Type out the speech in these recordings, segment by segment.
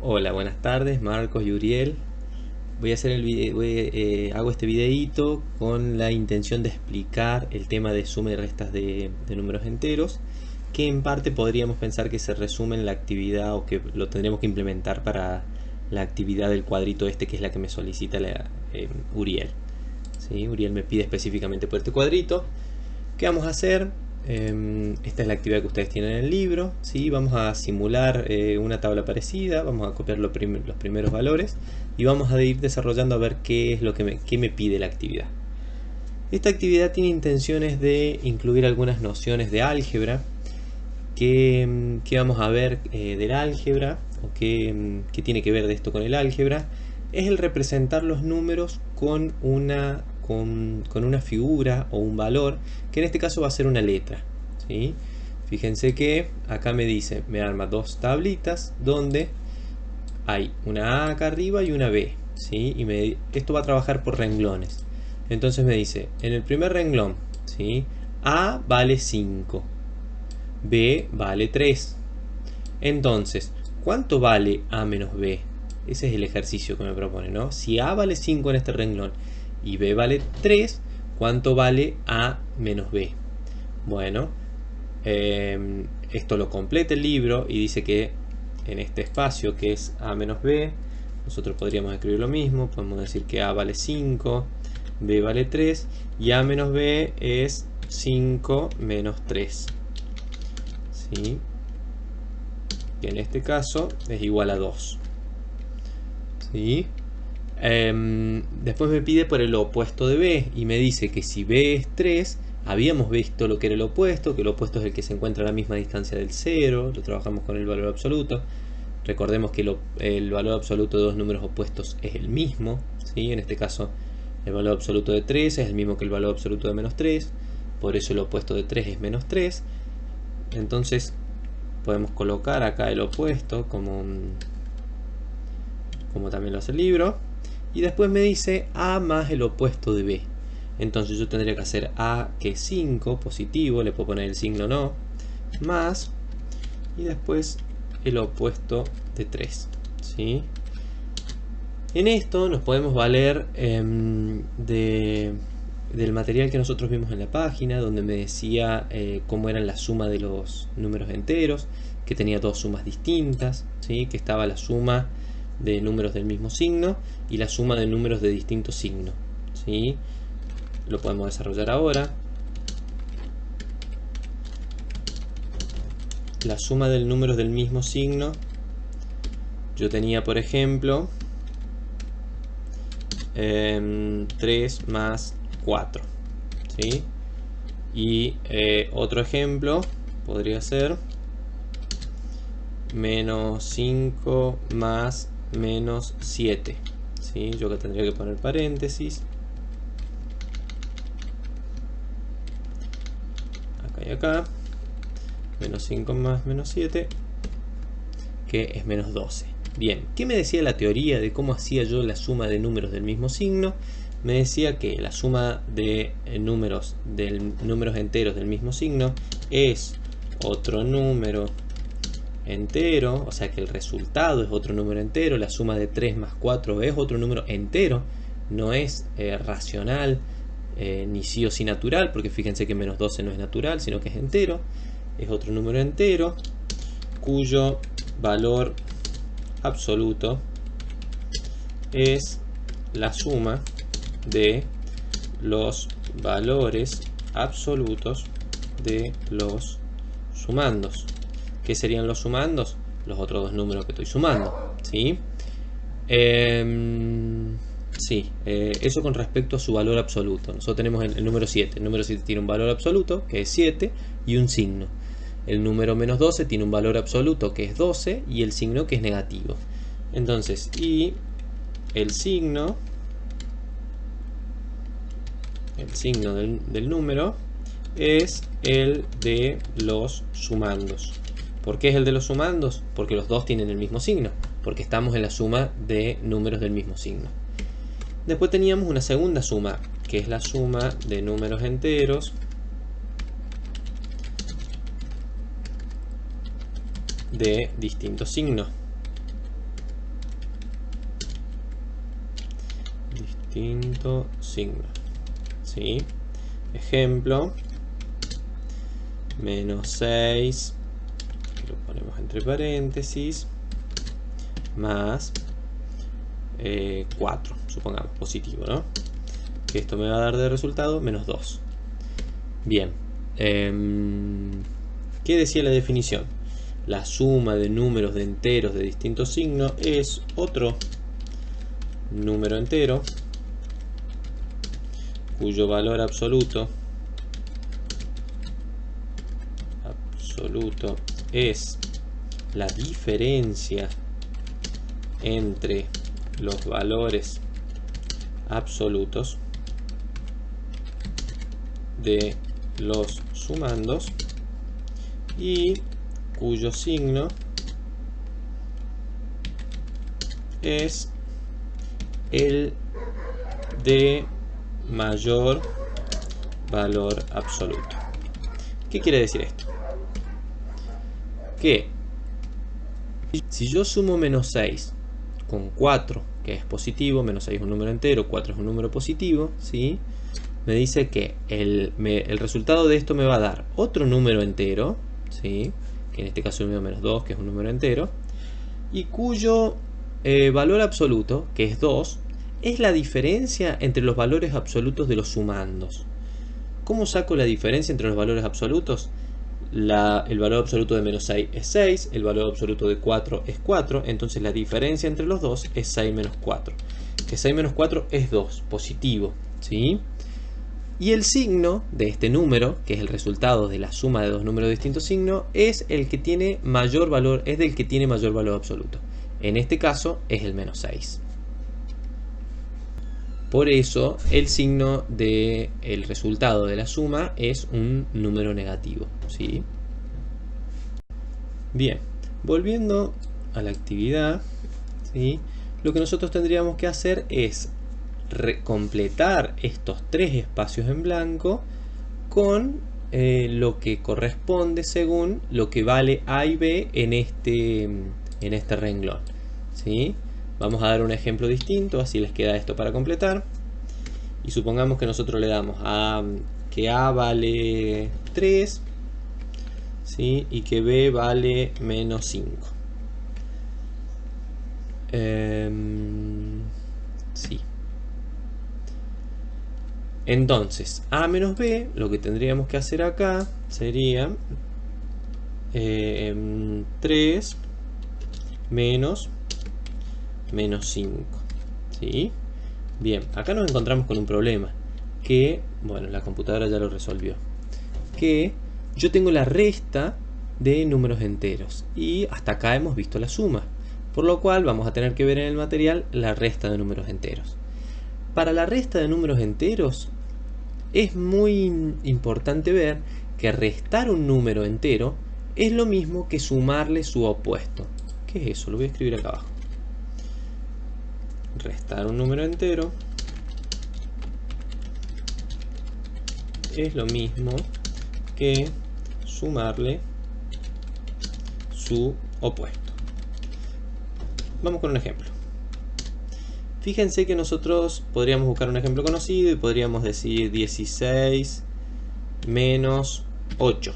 Hola, buenas tardes, Marcos y Uriel. Voy a hacer el hago este videíto con la intención de explicar el tema de suma y restas de números enteros, que en parte podríamos pensar que se resume en la actividad o que lo tendremos que implementar para la actividad del cuadrito este, que es la que me solicita Uriel. ¿Sí? Uriel me pide específicamente por este cuadrito. ¿Qué vamos a hacer? Esta es la actividad que ustedes tienen en el libro. ¿Sí? Vamos a simular una tabla parecida, vamos a copiar los primeros valores y vamos a ir desarrollando a ver qué es lo que me pide la actividad. Esta actividad tiene intenciones de incluir algunas nociones de álgebra. ¿Qué vamos a ver del álgebra? ¿O qué tiene que ver de esto con el álgebra? Es el representar los números con una figura o un valor, que en este caso va a ser una letra. ¿Sí? Fíjense que acá me arma dos tablitas donde hay una A acá arriba y una B. ¿Sí? Esto va a trabajar por renglones. Entonces me dice, en el primer renglón, ¿sí? A vale 5, B vale 3. Entonces, ¿cuánto vale A menos B? Ese es el ejercicio que me propone, ¿no? Si A vale 5 en este renglón y B vale 3, ¿cuánto vale A menos B? Bueno, esto lo completa el libro y dice que en este espacio que es A menos B, nosotros podríamos escribir lo mismo. Podemos decir que A vale 5, B vale 3 y A menos B es 5 menos 3. ¿Sí? Que en este caso es igual a 2. ¿Sí? Después me pide por el opuesto de B y me dice que si B es 3, habíamos visto lo que era el opuesto, que el opuesto es el que se encuentra a la misma distancia del 0, lo trabajamos con el valor absoluto. Recordemos que el valor absoluto de dos números opuestos es el mismo, ¿sí? En este caso el valor absoluto de 3 es el mismo que el valor absoluto de menos 3, por eso el opuesto de 3 es menos 3. Entonces podemos colocar acá el opuesto como también lo hace el libro. Y después me dice A más el opuesto de B. Entonces yo tendría que hacer A, que es 5, positivo, le puedo poner el signo no, más, y después el opuesto de 3. ¿Sí? En esto nos podemos valer del material que nosotros vimos en la página, donde me decía cómo eran la suma de los números enteros, que tenía dos sumas distintas, ¿sí? Que estaba la suma de números del mismo signo y la suma de números de distinto signo. ¿Sí? Lo podemos desarrollar ahora. La suma de números del mismo signo, yo tenía, por ejemplo, 3 más 4. ¿Sí? Y otro ejemplo podría ser menos 5 más menos 7. ¿Sí? Yo que tendría que poner paréntesis acá y acá. Menos 5 más menos 7, que es menos 12. Bien, ¿qué me decía la teoría de cómo hacía yo la suma de números del mismo signo? Me decía que la suma de números enteros del mismo signo es otro número entero, o sea que el resultado es otro número entero. La suma de 3 más 4 es otro número entero, no es racional ni sí o sí natural, porque fíjense que menos 12 no es natural, sino que es entero. Es otro número entero cuyo valor absoluto es la suma de los valores absolutos de los sumandos. ¿Qué serían los sumandos? Los otros dos números que estoy sumando. ¿Sí? Eso con respecto a su valor absoluto. Nosotros tenemos el número 7. El número 7 tiene un valor absoluto, que es 7, y un signo. El número menos 12 tiene un valor absoluto, que es 12, y el signo, que es negativo. Entonces, y el signo del número es el de los sumandos. ¿Por qué es el de los sumandos? Porque los dos tienen el mismo signo, porque estamos en la suma de números del mismo signo. Después teníamos una segunda suma, que es la suma de números enteros de distintos signos. distinto signo. ¿Sí? Ejemplo, menos 6, lo ponemos entre paréntesis, más 4, supongamos, positivo, ¿no? Que esto me va a dar de resultado menos 2. Bien, ¿qué decía la definición? La suma de números de enteros de distinto signo es otro número entero cuyo valor absoluto es la diferencia entre los valores absolutos de los sumandos y cuyo signo es el de mayor valor absoluto. ¿Qué quiere decir esto? Que si yo sumo menos 6 con 4, que es positivo, menos 6 es un número entero, 4 es un número positivo, ¿sí? Me dice que el resultado de esto me va a dar otro número entero, ¿sí? Que en este caso es menos 2, que es un número entero, y cuyo valor absoluto, que es 2, es la diferencia entre los valores absolutos de los sumandos. ¿Cómo saco la diferencia entre los valores absolutos? El valor absoluto de menos 6 es 6, el valor absoluto de 4 es 4, entonces la diferencia entre los dos es 6 menos 4. Que 6 menos 4 es 2, positivo, ¿sí? Y el signo de este número, que es el resultado de la suma de dos números de distinto signo, es el que tiene mayor valor, es del que tiene mayor valor absoluto. En este caso es el menos 6. Por eso el signo del resultado de la suma es un número negativo, ¿sí? Bien, volviendo a la actividad, ¿sí? Lo que nosotros tendríamos que hacer es completar estos tres espacios en blanco con lo que corresponde según lo que vale A y B en este renglón, ¿sí? Vamos a dar un ejemplo distinto, así les queda esto para completar. Y supongamos que nosotros le damos que A vale 3, ¿sí? Y que B vale menos 5. Sí. Entonces, A menos B, lo que tendríamos que hacer acá sería 3 menos 5, ¿sí? Bien, acá nos encontramos con un problema que, bueno, la computadora ya lo resolvió, que yo tengo la resta de números enteros y hasta acá hemos visto la suma, por lo cual vamos a tener que ver en el material la resta de números enteros. Para la resta de números enteros es muy importante ver que restar un número entero es lo mismo que sumarle su opuesto. ¿Qué es eso? Lo voy a escribir acá abajo. Restar un número entero es lo mismo que sumarle su opuesto. Vamos con un ejemplo. Fíjense que nosotros podríamos buscar un ejemplo conocido y podríamos decir 16 menos 8.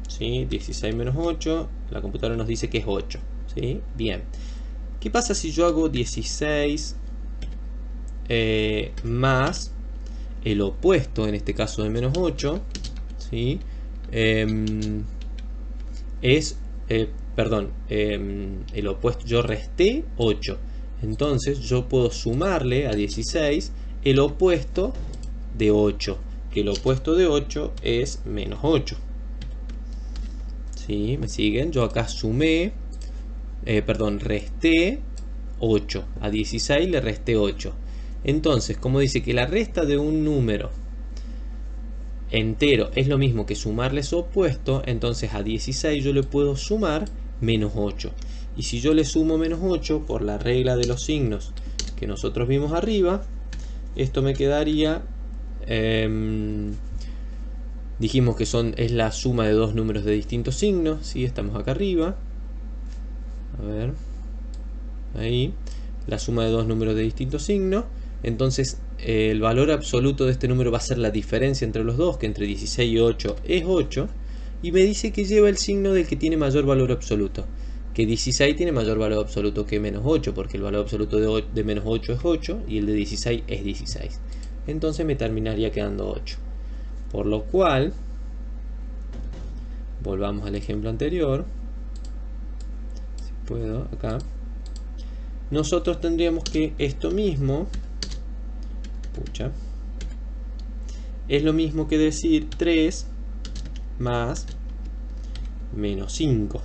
¿Sí? 16 menos 8, la computadora nos dice que es 8. ¿Sí? Bien. ¿Qué pasa si yo hago 16 más el opuesto, en este caso de menos 8? ¿Sí? El opuesto, yo resté 8. Entonces yo puedo sumarle a 16 el opuesto de 8, que el opuesto de 8 es menos 8. ¿Sí? ¿Me siguen? Yo acá resté 8. A 16 le resté 8. Entonces, como dice que la resta de un número entero es lo mismo que sumarle su opuesto, entonces a 16 yo le puedo sumar menos 8. Y si yo le sumo menos 8 por la regla de los signos que nosotros vimos arriba, esto me quedaría, dijimos que es la suma de dos números de distintos signos, ¿sí? Estamos acá arriba, a ver, ahí, la suma de dos números de distintos signos, Entonces el valor absoluto de este número va a ser la diferencia entre los dos, que entre 16 y 8 es 8. Y me dice que lleva el signo del que tiene mayor valor absoluto. Que 16 tiene mayor valor absoluto que menos 8, porque el valor absoluto de menos 8 es 8 y el de 16 es 16. Entonces me terminaría quedando 8. Por lo cual, volvamos al ejemplo anterior. Si puedo, acá. Nosotros tendríamos que esto mismo, pucha, es lo mismo que decir 3 más menos 5.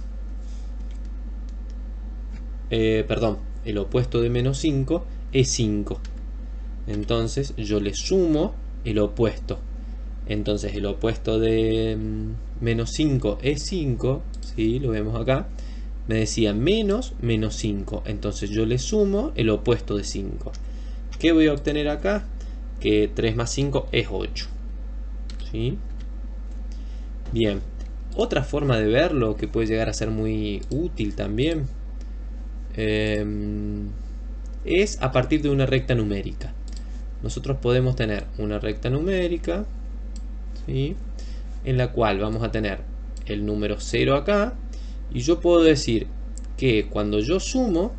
Perdón, el opuesto de menos 5 es 5. Entonces yo le sumo el opuesto. Entonces el opuesto de menos 5 es 5, ¿sí? Lo vemos acá. Me decía menos 5. Entonces yo le sumo el opuesto de 5. ¿Qué voy a obtener acá? Que 3 más 5 es 8. ¿Sí? Bien. Otra forma de verlo que puede llegar a ser muy útil también es a partir de una recta numérica. Nosotros podemos tener una recta numérica, ¿sí?, en la cual vamos a tener el número 0 acá, y yo puedo decir que cuando yo sumo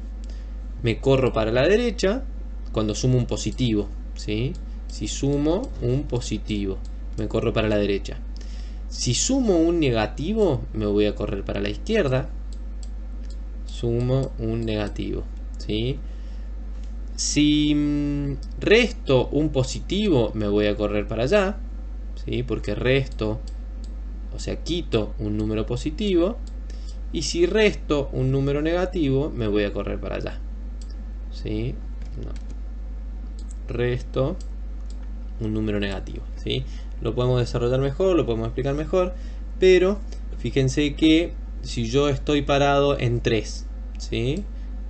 me corro para la derecha cuando sumo un positivo, ¿sí? Si sumo un positivo me corro para la derecha. Si sumo un negativo me voy a correr para la izquierda. Sumo un negativo, ¿sí? Si resto un positivo me voy a correr para allá, ¿sí? Porque resto, o sea, quito un número positivo. Y si resto un número negativo me voy a correr para allá, ¿sí? No. Resto un número negativo, ¿sí? Lo podemos desarrollar mejor, lo podemos explicar mejor, pero fíjense que si yo estoy parado en 3, ¿sí?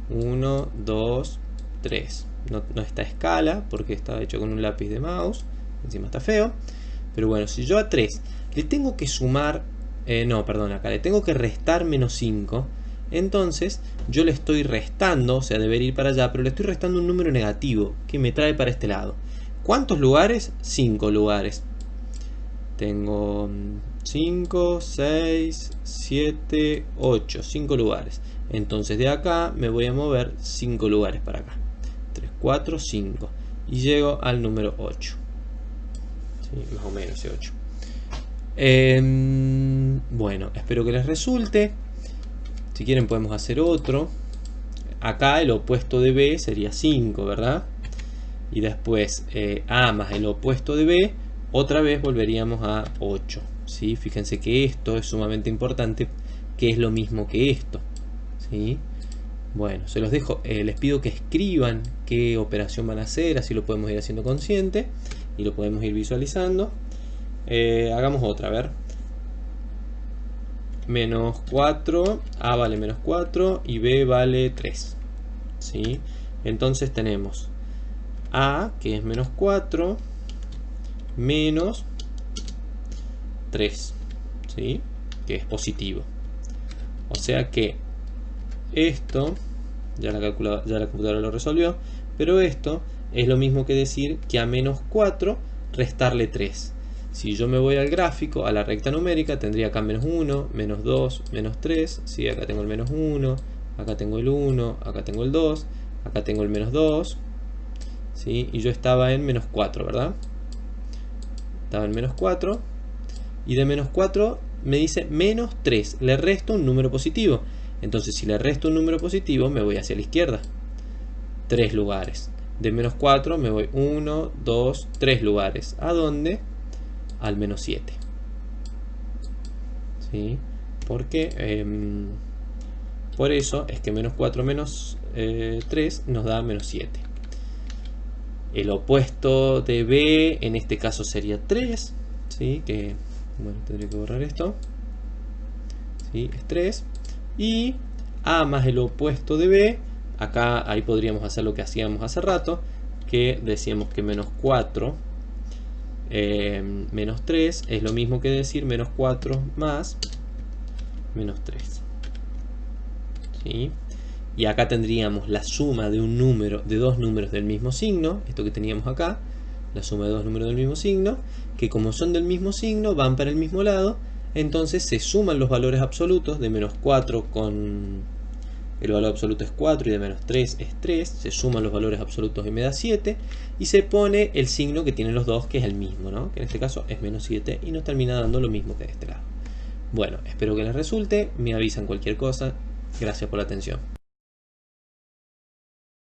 1, 2, 3. No está a escala porque está hecho con un lápiz de mouse. Encima está feo. Pero bueno, si yo a 3 le tengo que sumar... no, perdón, acá le tengo que restar menos 5. Entonces yo le estoy restando, o sea, debería ir para allá, pero le estoy restando un número negativo que me trae para este lado. ¿Cuántos lugares? 5 lugares. Tengo 5, 6, 7, 8. 5 lugares. Entonces de acá me voy a mover 5 lugares para acá. 3, 4, 5. Y llego al número 8. ¿Sí? Más o menos ese 8. Bueno, espero que les resulte. Si quieren podemos hacer otro. Acá el opuesto de B sería 5, ¿verdad? Y después A más el opuesto de B, otra vez volveríamos a 8, ¿sí? Fíjense que esto es sumamente importante, que es lo mismo que esto, ¿sí? Bueno, se los dejo. Les pido que escriban qué operación van a hacer, así lo podemos ir haciendo consciente y lo podemos ir visualizando. Hagamos otra, a ver. Menos 4, A vale menos 4 y B vale 3, ¿sí? Entonces tenemos A, que es menos 4, menos 3, ¿sí? Que es positivo. O sea que esto, ya la computadora lo resolvió, pero esto es lo mismo que decir que a menos 4 restarle 3. Si yo me voy al gráfico, a la recta numérica, tendría acá menos 1, menos 2, menos 3. ¿Sí? Acá tengo el menos 1, acá tengo el 1, acá tengo el 2, acá tengo el menos 2. ¿Sí? Y yo estaba en menos 4, ¿verdad? Estaba en menos 4. Y de menos 4 me dice menos 3. Le resto un número positivo. Entonces si le resto un número positivo me voy hacia la izquierda. 3 lugares. De menos 4 me voy 1, 2, 3 lugares. ¿A dónde? Al menos 7. ¿Sí? Porque por eso es que menos 4 menos 3 nos da menos 7. El opuesto de B en este caso sería 3. ¿Sí? Que, bueno, tendré que borrar esto. ¿Sí? Es 3. Y A más el opuesto de B, acá ahí podríamos hacer lo que hacíamos hace rato, que decíamos que menos 4 menos 3 es lo mismo que decir menos 4 más menos 3. ¿Sí? Y acá tendríamos la suma de dos números del mismo signo, esto que teníamos acá, la suma de dos números del mismo signo, que como son del mismo signo, van para el mismo lado, entonces se suman los valores absolutos de menos 4 con... el valor absoluto es 4 y de menos 3 es 3, se suman los valores absolutos y me da 7, y se pone el signo que tienen los dos, que es el mismo, ¿no? Que en este caso es menos 7, y nos termina dando lo mismo que de este lado. Bueno, espero que les resulte, me avisan cualquier cosa, gracias por la atención.